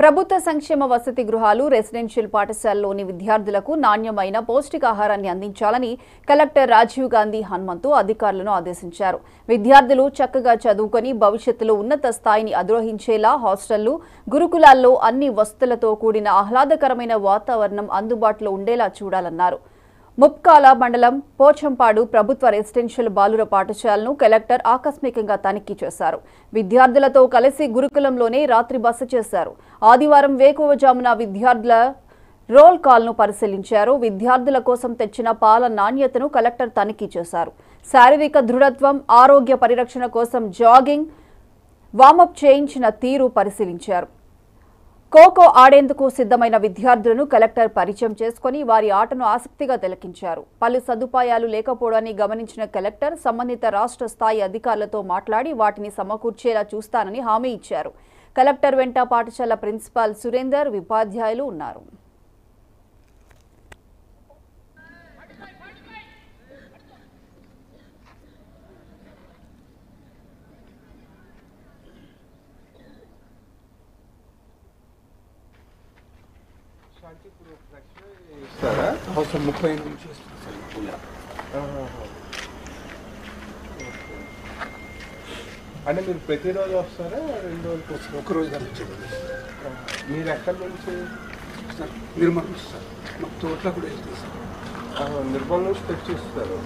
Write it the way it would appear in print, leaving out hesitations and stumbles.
ప్రభుత్వ సంక్షేమ వసతి గృహాలు రెసిడెన్షియల్ పాఠశాలలోని విద్యార్థులకు నాణ్యమైన పౌష్టికాహారాన్ని అందించాలని కలెక్టర్ రాజీవ్ గాంధీ హనుమంతు అధికారులను ఆదేశించారు. విద్యార్థులు చక్కగా చదువుకొని భవిష్యత్తులో ఉన్నత స్థాయిని అధిరోహించేలా హాస్టళ్లు, గురుకులాల్లో అన్ని వసతులతో కూడిన ఆహ్లాదకరమైన వాతావరణం అందుబాటులో ఉండేలా చూడాలన్నారు. ముప్కాల మండలం పోచంపాడు ప్రభుత్వ రెసిడెన్షియల్ బాలుర పాఠశాలను కలెక్టర్ ఆకస్మికంగా తనిఖీ చేశారు. విద్యార్థులతో కలిసి గురుకులంలోనే రాత్రి బస చేశారు. ఆదివారం వేకువజామున విద్యార్థుల రోల్ కాల్ను పరిశీలించారు. విద్యార్థుల కోసం తెచ్చిన పాల నాణ్యతను కలెక్టర్ తనిఖీ చేశారు. శారీరక దృఢత్వం, ఆరోగ్య పరిరక్షణ కోసం జాగింగ్, వార్మప్ చేయించిన తీరు పరిశీలించారు. ఖోఖో ఆడేందుకు సిద్ధమైన విద్యార్థులను కలెక్టర్ పరిచయం చేసుకుని వారి ఆటను ఆసక్తిగా తిలకించారు. పలు సదుపాయాలు లేకపోవడాన్ని గమనించిన కలెక్టర్ సంబంధిత రాష్ట్ర స్థాయి అధికారులతో మాట్లాడి వాటిని సమకూర్చేలా చూస్తానని హామీ ఇచ్చారు. కలెక్టర్ వెంట పాఠశాల ప్రిన్సిపాల్ సురేందర్, ఉపాధ్యాయులు ఉన్నారు. అవసరం 30 నుంచి అంటే మీరు ప్రతిరోజు వస్తారా? 2 రోజులకు వస్తారు? ఒకరోజు మీరు ఎక్కడి నుంచి? నిర్మల్ నుంచి సార్, మాకు తోటలో కూడా వెళ్తుంది సార్. నిర్మల్ నుంచి తెచ్చిస్తారు.